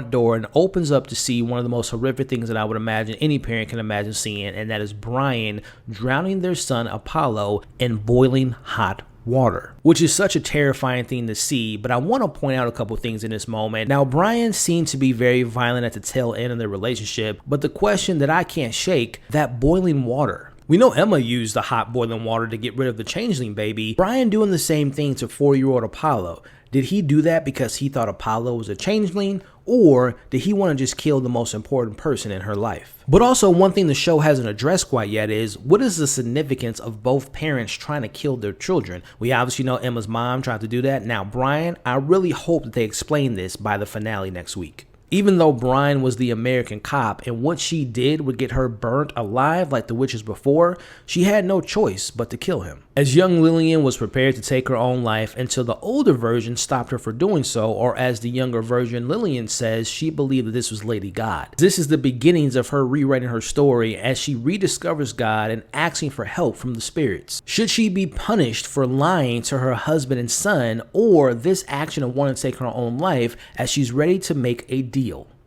door and opens up to see one of the most horrific things that I would imagine any parent can imagine seeing, and that is Brian drowning their son Apollo in boiling hot water, which is such a terrifying thing to see. But I want to point out a couple things in this moment. Now, Brian seemed to be very violent at the tail end of their relationship, but the question that I can't shake, that boiling water. We know Emma used the hot boiling water to get rid of the Changeling baby. Brian doing the same thing to 4-year-old Apollo. Did he do that because he thought Apollo was a changeling, or did he want to just kill the most important person in her life? But also, one thing the show hasn't addressed quite yet is, what is the significance of both parents trying to kill their children? We obviously know Emma's mom tried to do that. Now, Brian, I really hope that they explain this by the finale next week. Even though Brian was the American cop and what she did would get her burnt alive like the witches before, she had no choice but to kill him. As young Lillian was prepared to take her own life until the older version stopped her for doing so, or as the younger version Lillian says, she believed that this was Lady God. This is the beginnings of her rewriting her story as she rediscovers God and asking for help from the spirits. Should she be punished for lying to her husband and son, or this action of wanting to take her own life as she's ready to make a deal?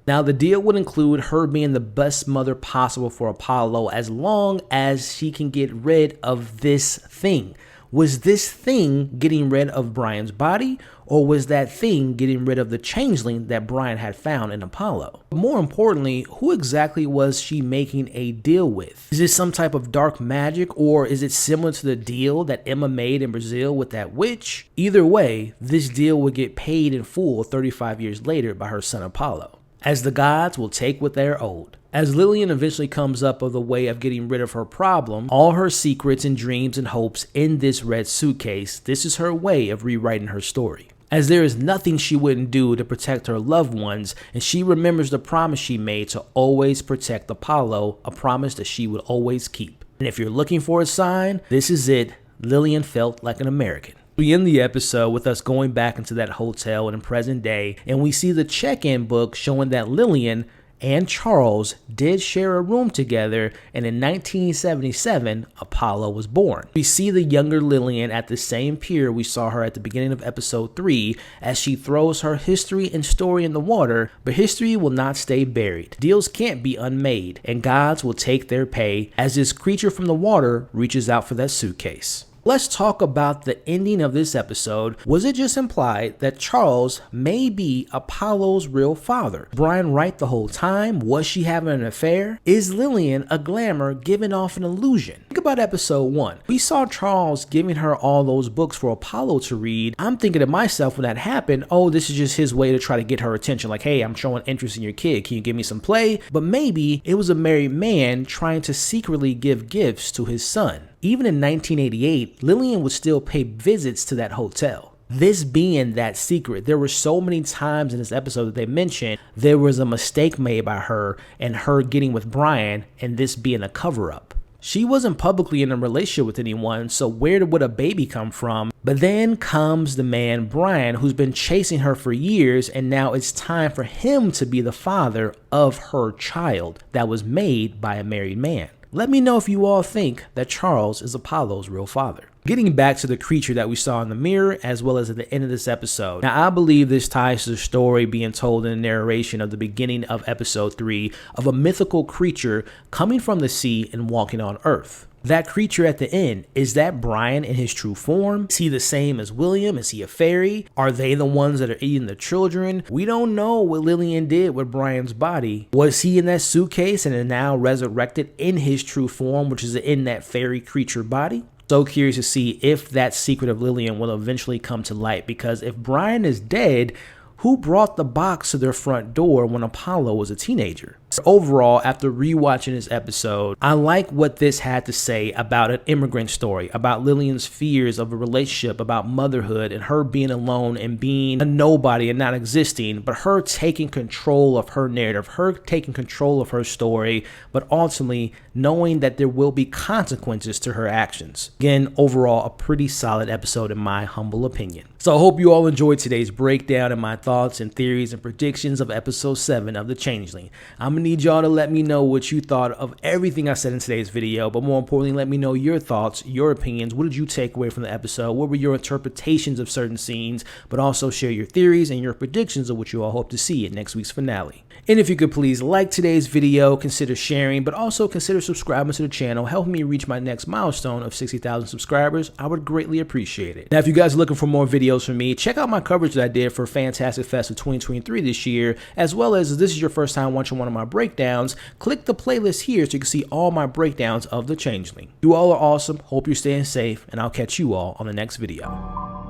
Now, the deal would include her being the best mother possible for Apollo as long as she can get rid of this thing. Was this thing getting rid of Brian's body, or was that thing getting rid of the changeling that Brian had found in Apollo? More importantly, who exactly was she making a deal with? Is this some type of dark magic, or is it similar to the deal that Emma made in Brazil with that witch? Either way, this deal would get paid in full 35 years later by her son Apollo, as the gods will take what they are owed. As Lillian eventually comes up with a way of getting rid of her problem, all her secrets and dreams and hopes in this red suitcase, this is her way of rewriting her story. As there is nothing she wouldn't do to protect her loved ones, and she remembers the promise she made to always protect Apollo, a promise that she would always keep. And if you're looking for a sign, this is it. Lillian felt like an American. We end the episode with us going back into that hotel in present day, and we see the check-in book showing that Lillian and Charles did share a room together, and in 1977, Apollo was born. We see the younger Lillian at the same pier we saw her at the beginning of episode 3 as she throws her history and story in the water, but history will not stay buried. Deals can't be unmade, and gods will take their pay as this creature from the water reaches out for that suitcase. Let's talk about the ending of this episode. Was it just implied that Charles may be Apollo's real father? Brian right the whole time? Was she having an affair? Is Lillian a glamour giving off an illusion? Think about episode 1. We saw Charles giving her all those books for Apollo to read. I'm thinking to myself when that happened, oh, this is just his way to try to get her attention. Like, hey, I'm showing interest in your kid. Can you give me some play? But maybe it was a married man trying to secretly give gifts to his son. Even in 1988, Lillian would still pay visits to that hotel. This being that secret, there were so many times in this episode that they mentioned there was a mistake made by her and her getting with Brian, and this being a cover-up. She wasn't publicly in a relationship with anyone, so where would a baby come from? But then comes the man Brian, who's been chasing her for years, and now it's time for him to be the father of her child that was made by a married man. Let me know if you all think that Charles is Apollo's real father. Getting back to the creature that we saw in the mirror, as well as at the end of this episode. Now, I believe this ties to the story being told in the narration of the beginning of episode 3 of a mythical creature coming from the sea and walking on Earth. That creature at the end, is that Brian in his true form? Is he the same as William? Is he a fairy? Are they the ones that are eating the children? We don't know what Lillian did with Brian's body. Was he in that suitcase and is now resurrected in his true form, which is in that fairy creature body? So curious to see if that secret of Lillian will eventually come to light, because if Brian is dead, who brought the box to their front door when Apollo was a teenager? Overall, after rewatching this episode, I like what this had to say about an immigrant story, about Lillian's fears of a relationship, about motherhood, and her being alone and being a nobody and not existing, but her taking control of her narrative, her taking control of her story, but ultimately knowing that there will be consequences to her actions. Again, overall, a pretty solid episode in my humble opinion. So I hope you all enjoyed today's breakdown and my thoughts and theories and predictions of episode 7 of The Changeling. I'm going to need y'all to let me know what you thought of everything I said in today's video, but more importantly, let me know your thoughts, your opinions. What did you take away from the episode? What were your interpretations of certain scenes? But also share your theories and your predictions of what you all hope to see in next week's finale. And if you could please like today's video, consider sharing, but also consider subscribing to the channel, helping me reach my next milestone of 60,000 subscribers. I would greatly appreciate it. Now, if you guys are looking for more videos from me, check out my coverage that I did for Fantastic Fest of 2023 this year, as well as if this is your first time watching one of my breakdowns, click the playlist here so you can see all my breakdowns of The Changeling. You all are awesome. Hope you're staying safe, and I'll catch you all on the next video.